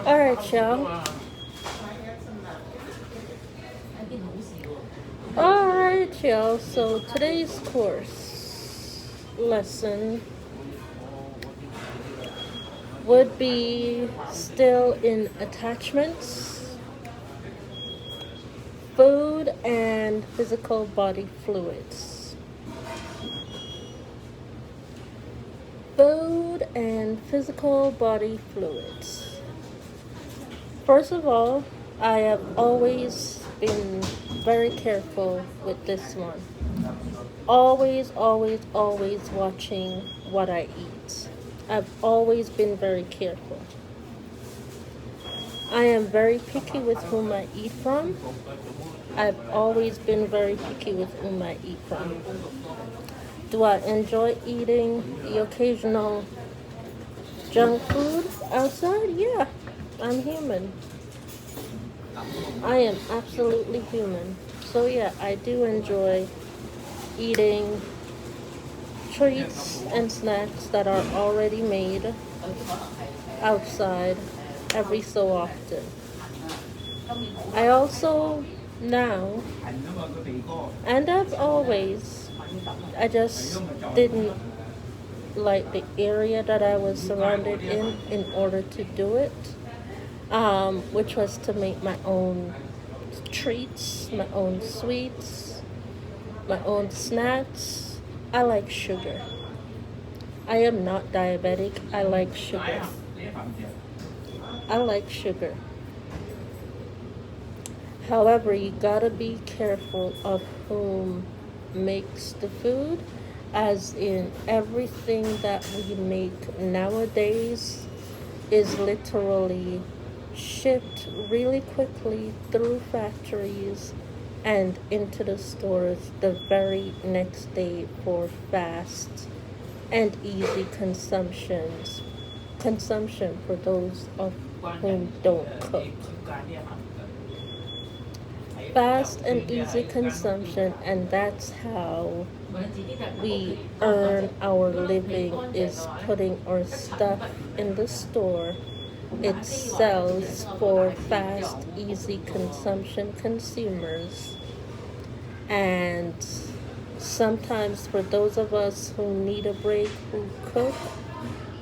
All right, y'all. All right, y'all. So today's course lesson would be still in attachments, food, and physical body fluids. Food and physical body fluids. First of all, I have always been very careful with this one. Always, always, always watching what I eat. I've always been very careful. I am very picky with whom I eat from. I've always been very picky with whom I eat from. Do I enjoy eating the occasional junk food outside? Yeah, I'm human. I am absolutely human. So yeah, I do enjoy eating treats and snacks that are already made outside every so often. I also now, and as always, I just didn't like the area that I was surrounded in order to do it, which was to make my own treats, my own sweets, my own snacks. I like sugar. I am not diabetic. I like sugar. I like sugar. However, you gotta be careful of whom makes the food, as in everything that we make nowadays is literally shipped really quickly through factories and into the stores the very next day for fast and easy consumption for those of whom don't cook. Fast and easy consumption, and that's how we earn our living, is putting our stuff in the store. It sells for fast, easy consumption consumers. And sometimes for those of us who need a break, who cook,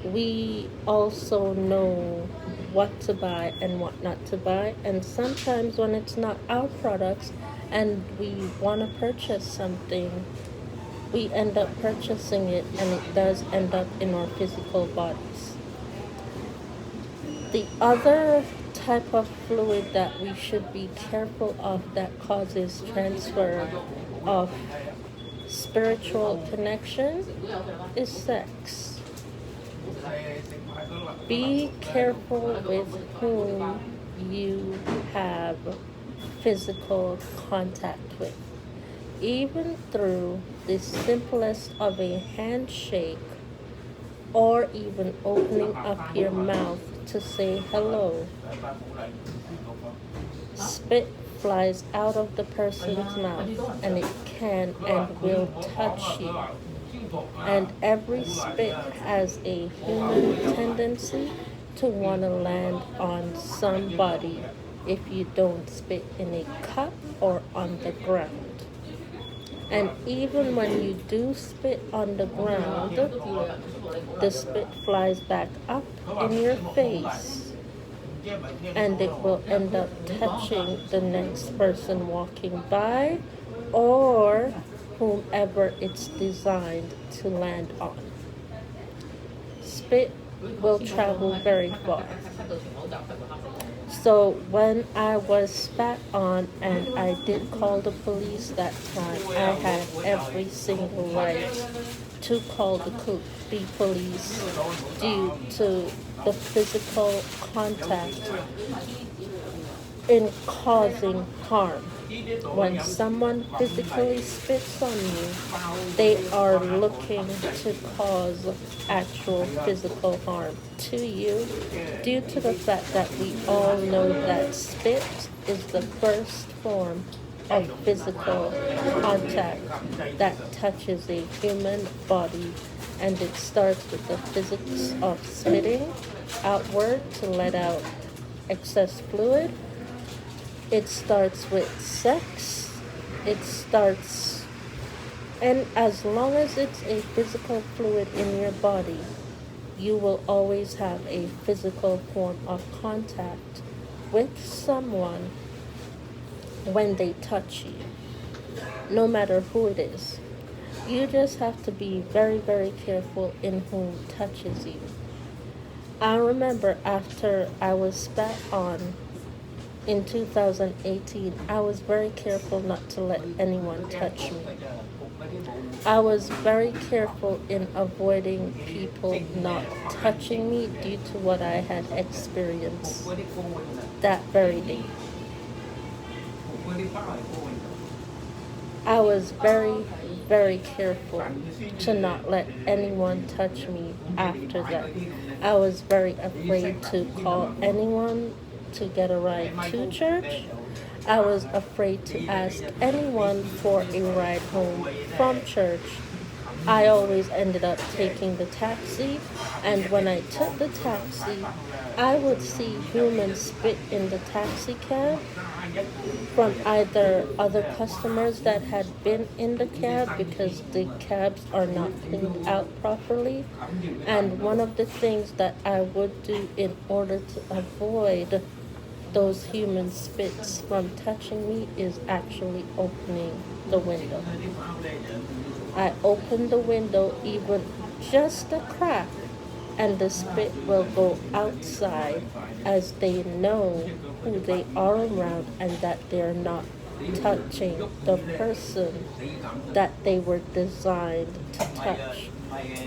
we also know what to buy and what not to buy. And sometimes when it's not our products and we want to purchase something, we end up purchasing it, and it does end up in our physical bodies. The other type of fluid that we should be careful of that causes transfer of spiritual connection is sex. Be careful with whom you have physical contact with. Even through the simplest of a handshake, or even opening up your mouth to say hello, spit flies out of the person's mouth, and it can and will touch you. And every spit has a human tendency to want to land on somebody if you don't spit in a cup or on the ground. And even when you do spit on the ground, the spit flies back up in your face, and it will end up touching the next person walking by, or whomever it's designed to land on. Spit will travel very far. So when I was spat on and I did call the police that time, I had every single right to call the police due to the physical contact in causing harm. When someone physically spits on you, they are looking to cause actual physical harm to you, due to the fact that we all know that spit is the first form of physical contact that touches a human body, and it starts with the physics of spitting outward to let out excess fluid. It starts with sex. It starts, and as long as it's a physical fluid in your body, you will always have a physical form of contact with someone when they touch you, no matter who it is. You just have to be very, very careful in whom touches you. I remember after I was spat on in 2018, I was very careful not to let anyone touch me. I was very careful in avoiding people not touching me due to what I had experienced that very day. I was very, very careful to not let anyone touch me after that. I was very afraid to call anyone to get a ride to church. I was afraid to ask anyone for a ride home from church. I always ended up taking the taxi, and when I took the taxi, I would see humans spit in the taxi cab from either other customers that had been in the cab because the cabs are not cleaned out properly. And one of the things that I would do in order to avoid those human spits from touching me is actually opening the window. I open the window even just a crack, and the spit will go outside as they know who they are around and that they're not touching the person that they were designed to touch.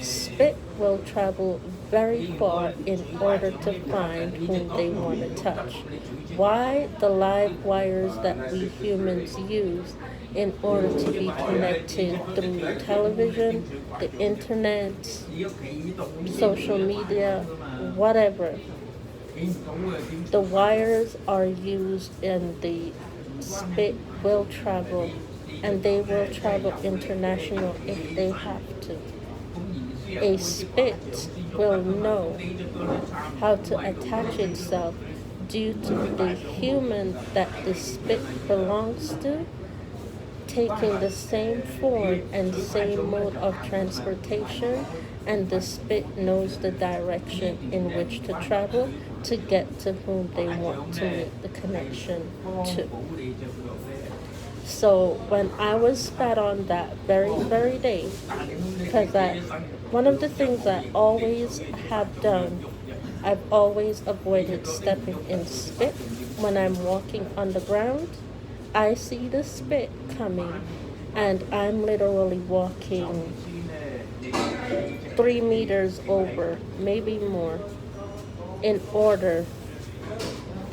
Spit will travel very far in order to find whom they want to touch. Why? The live wires that we humans use in order to be connected through television, the internet, social media, whatever. The wires are used and the spit will travel, and they will travel international if they have to. A spit will know how to attach itself due to the human that the spit belongs to taking the same form and same mode of transportation, and the spit knows the direction in which to travel to get to whom they want to make the connection to. So when I was spat on that very, very day, because one of the things I always have done, I've always avoided stepping in spit. When I'm walking on the ground, I see the spit coming, and I'm literally walking 3 meters over, maybe more, in order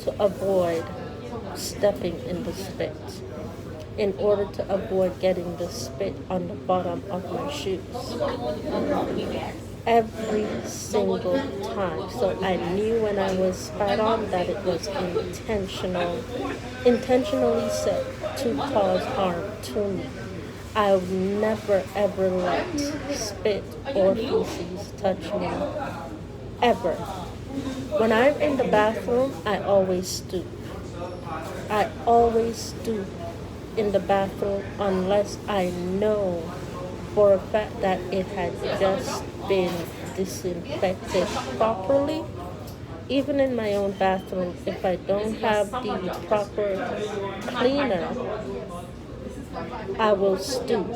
to avoid stepping in the spit, in order to avoid getting the spit on the bottom of my shoes. Every single time. So I knew when I was spat on that it was intentionally set to cause harm to me. I would never ever let spit or feces touch me. Ever. When I'm in the bathroom, I always stoop. I always stoop in the bathroom unless I know for a fact that it had just been disinfected properly. Even in my own bathroom, if I don't have the proper cleaner, I will stoop.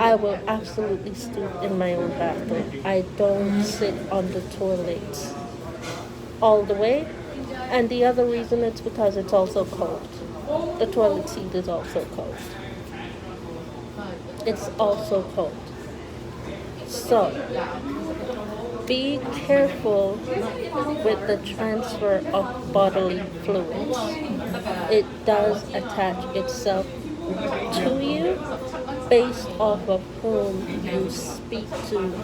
I will absolutely stoop in my own bathroom. I don't sit on the toilet all the way. And the other reason is because it's also cold. The toilet seat is also cold. It's also cold. So, be careful with the transfer of bodily fluids. It does attach itself to you based off of whom you speak to,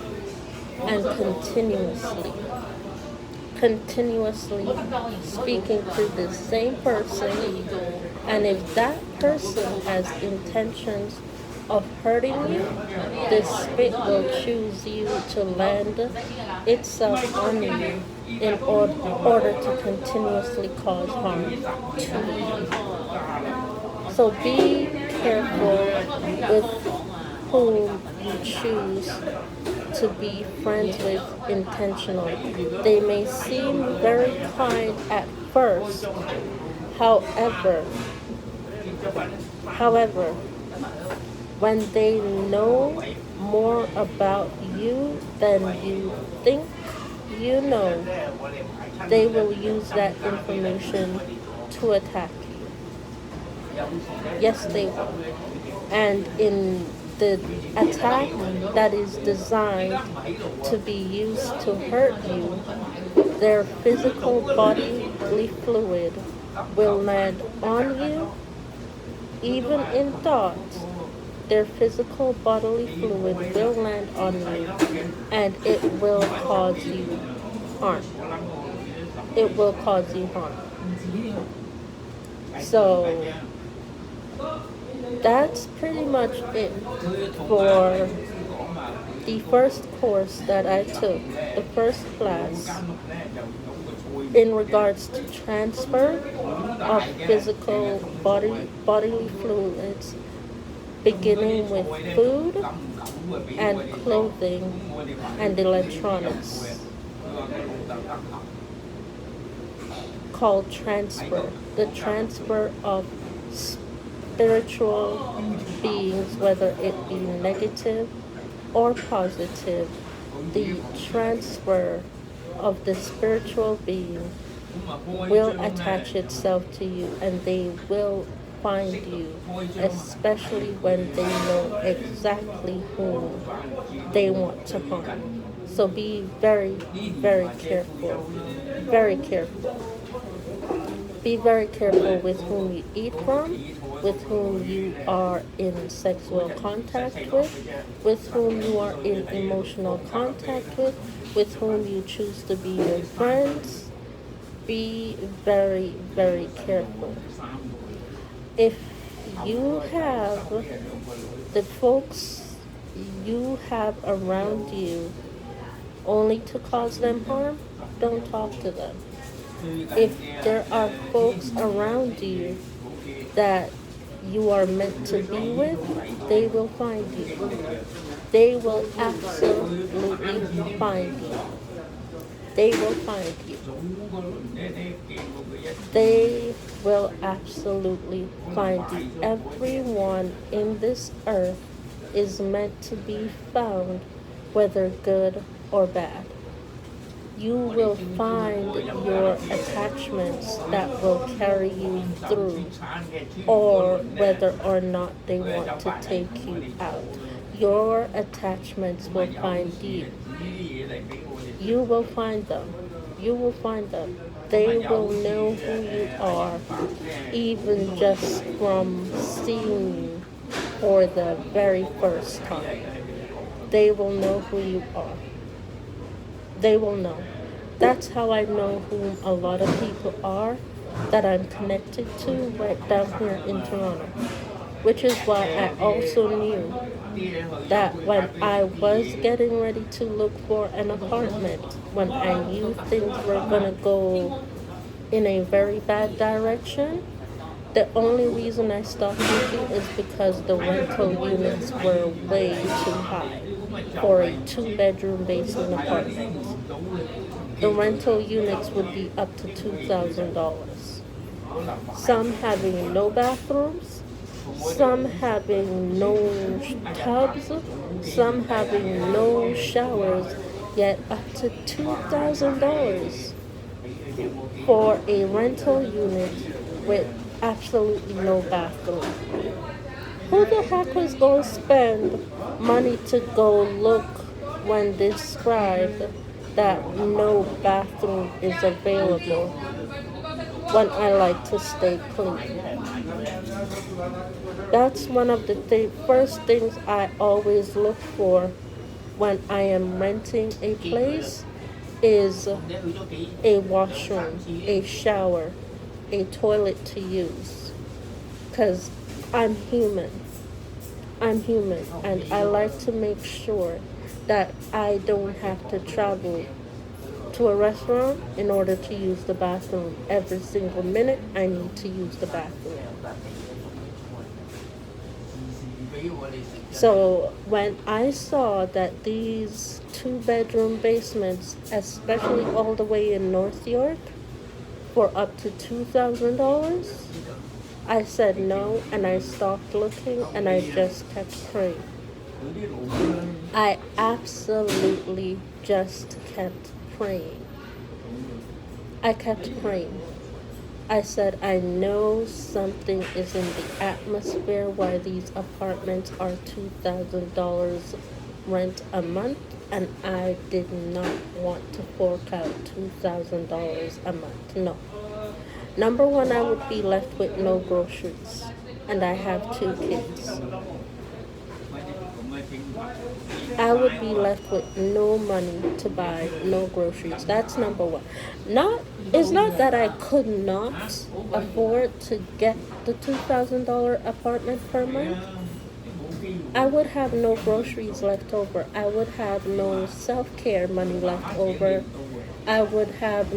and continuously speaking to the same person. And if that person has intentions of hurting you, the spit will choose you to land itself on you in order to continuously cause harm to you. So be careful with whom you choose to be friends with intentionally. They may seem very kind at first, however, however, when they know more about you than you think you know, they will use that information to attack you. Yes, they will. And in the attack that is designed to be used to hurt you, their physical bodily fluid will land on you, even in thought. Their physical bodily fluid will land on you, and it will cause you harm. It will cause you harm. So that's pretty much it for the first course that I took, the first class, in regards to transfer of physical bodily fluids, beginning with food and clothing and electronics, called transfer. The transfer of spiritual beings, whether it be negative or positive, the transfer of the spiritual being will attach itself to you, and they will find you, especially when they know exactly whom they want to harm. So be very, very careful. Very careful. Be very careful with whom you eat from, with whom you are in sexual contact with whom you are in emotional contact with whom you choose to be your friends. Be very, very careful. If you have the folks you have around you only to cause them harm, don't talk to them. If there are folks around you that you are meant to be with, they will find you. They will absolutely find you. They will find you. They will absolutely find you. Everyone in this earth is meant to be found, whether good or bad. You will find your attachments that will carry you through, or whether or not they want to take you out. Your attachments will find you. You will find them. You will find them. They will know who you are, even just from seeing you for the very first time. They will know who you are. They will know. That's how I know whom a lot of people are that I'm connected to right down here in Toronto. Which is why I also knew that when I was getting ready to look for an apartment, when I knew things were going to go in a very bad direction, the only reason I stopped looking is because the rental units were way too high for a 2-bedroom basement apartment. The rental units would be up to $2,000. Some having no bathrooms, some having no tubs, some having no showers, yet up to $2,000 for a rental unit with absolutely no bathroom. Who the heck was going to spend money to go look when described that no bathroom is available when I like to stay clean? That's one of the first things I always look for when I am renting a place is a washroom, a shower, a toilet to use. Because I'm human. I'm human, and I like to make sure that I don't have to travel to a restaurant in order to use the bathroom. Every single minute, I need to use the bathroom. So when I saw that these 2-bedroom basements, especially all the way in North York, for up to $2,000, I said no, and I stopped looking, and I just kept praying. I absolutely just kept praying. I kept praying. I said, I know something is in the atmosphere why these apartments are $2,000 rent a month, and I did not want to fork out $2,000 a month. No. Number one, I would be left with no groceries, and I have 2 kids. I would be left with no money to buy no groceries. That's number one. It's not that I could not afford to get the $2,000 apartment per month. I would have no groceries left over. I would have no self-care money left over. I would have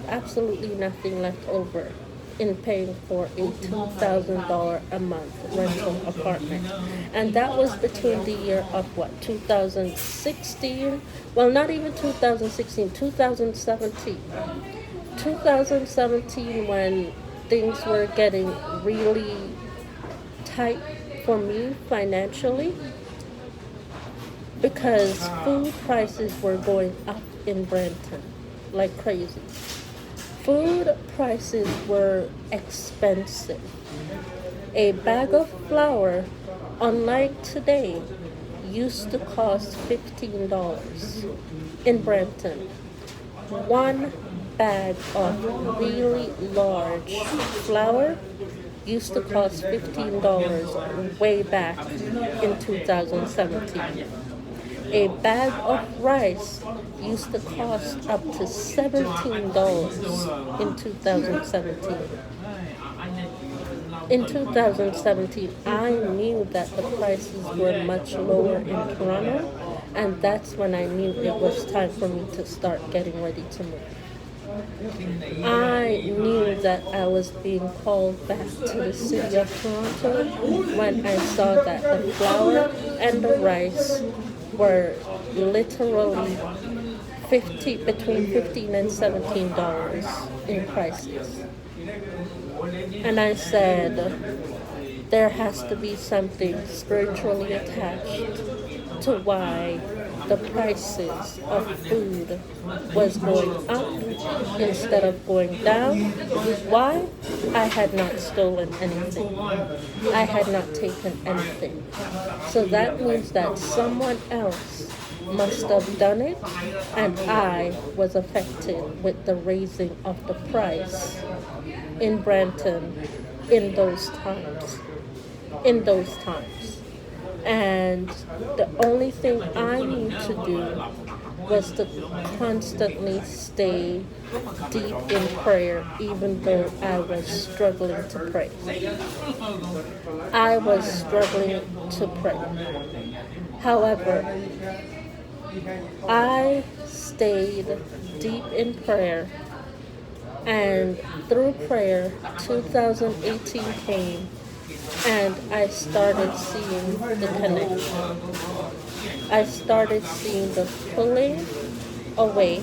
absolutely nothing left over in paying for a $2,000 a month rental apartment. And that was between the year of 2016? Well, not even 2016, 2017. 2017, when things were getting really tight for me financially, because food prices were going up in Brenton like crazy. Food prices were expensive. A bag of flour, unlike today, used to cost $15 in Brenton. One bag of really large flour used to cost $15 way back in 2017. A bag of rice used to cost up to $17 in 2017. In 2017, I knew that the prices were much lower in Toronto, and that's when I knew it was time for me to start getting ready to move. I knew that I was being called back to the city of Toronto when I saw that the flour and the rice were literally between $15 and $17 in prices. And I said, there has to be something spiritually attached to why the prices of food was going up instead of going down. Why? I had not stolen anything. I had not taken anything. So that means that someone else must have done it, and I was affected with the raising of the price in Brenton in those times. And the only thing I knew to do was to constantly stay deep in prayer, even though I was struggling to pray. I was struggling to pray. However, I stayed deep in prayer, and through prayer, 2018 came, and I started seeing the connection. I started seeing the pulling away.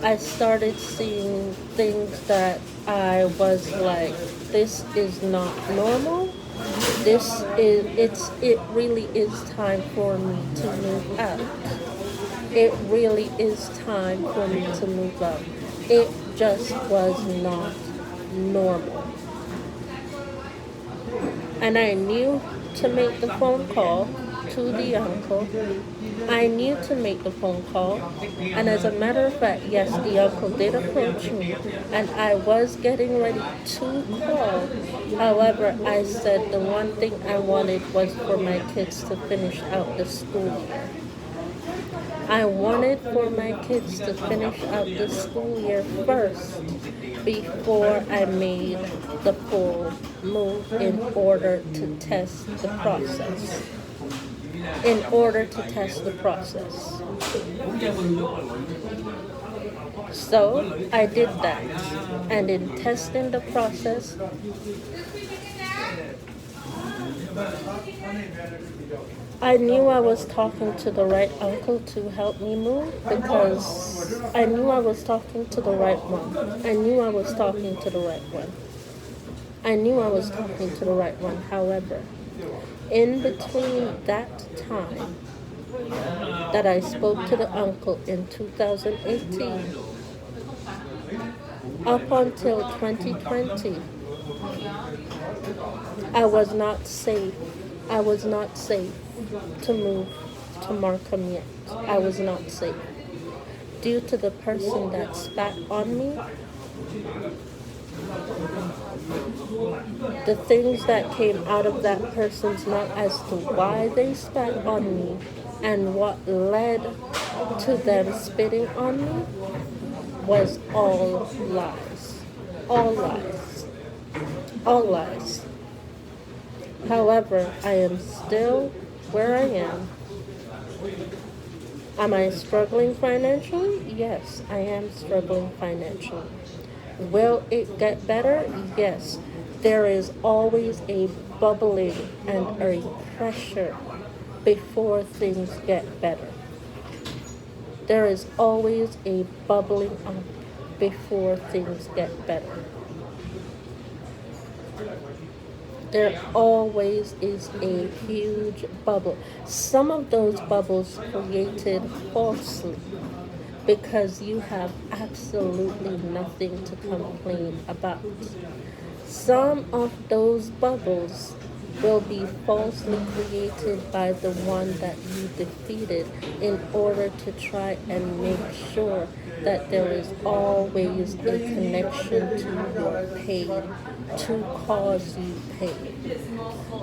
I started seeing things that I was like, this is not normal. It really is time for me to move out. It really is time for me to move out. It just was not normal. And I knew to make the phone call to the uncle. I knew to make the phone call. And as a matter of fact, yes, the uncle did approach me, and I was getting ready to call. However, I said the one thing I wanted was for my kids to finish out the school year. I wanted for my kids to finish out the school year first before I made the full move in order to test the process. in order to test the process. So I did that. And in testing the process, I knew I was talking to the right uncle to help me move because I knew I was talking to the right one. I knew I was talking to the right one. I knew I was talking to the right one. However, in between that time that I spoke to the uncle in 2018 up until 2020, I was not safe. I was not safe to move to Markham yet. I was not safe. Due to the person that spat on me, the things that came out of that person's mouth as to why they spat on me and what led to them spitting on me was all lies. All lies. All lies. However, I am still where I am. Am I struggling financially? Yes, I am struggling financially. Will it get better? Yes. There is always a bubbling and a pressure before things get better. There is always a bubbling up before things get better. There always is a huge bubble. Some of those bubbles created falsely because you have absolutely nothing to complain about. Some of those bubbles will be falsely created by the one that you defeated in order to try and make sure that there is always a connection to your pain, to cause you pain.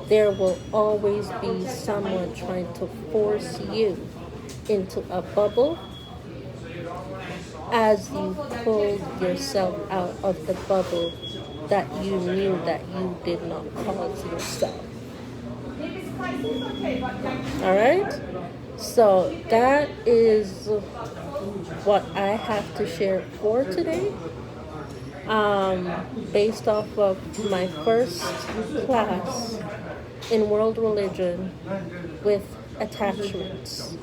There will always be someone trying to force you into a bubble as you pulled yourself out of the bubble that you knew that you did not cause yourself. All right? So that is what I have to share for today. Based off of my first class in world religion with attachments.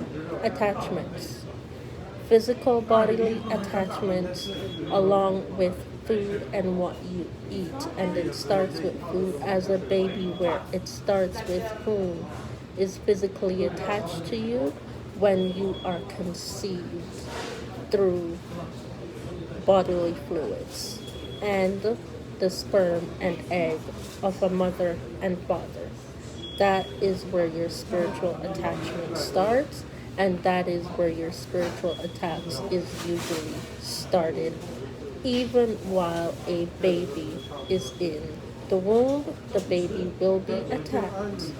Physical bodily attachments along with food and what you eat. And it starts with food as a baby, where it starts with whom is physically attached to you when you are conceived through bodily fluids and the sperm and egg of a mother and father. That is where your spiritual attachment starts, and that is where your spiritual attacks is usually started. Even while a baby is in the womb, the baby will be attacked.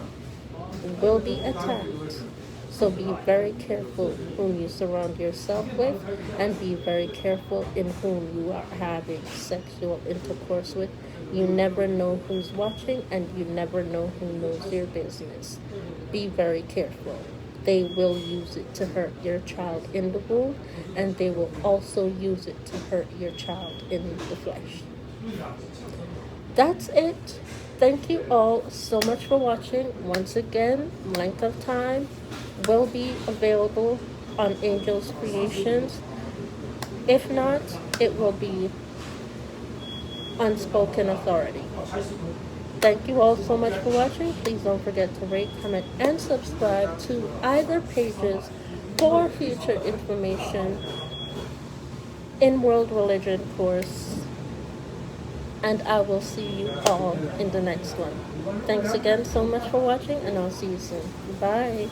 So be very careful whom you surround yourself with, and be very careful in whom you are having sexual intercourse with. You never know who's watching, and you never know who knows your business. Be very careful. They will use it to hurt your child in the womb, and they will also use it to hurt your child in the flesh. That's it. Thank you all so much for watching. Once again, Length of Time will be available on Angel's Creations. If not, it will be Unspoken Authority. Thank you all so much for watching. Please don't forget to rate, comment, and subscribe to either pages for future information in World Religion course. And I will see you all in the next one. Thanks again so much for watching, and I'll see you soon. Bye.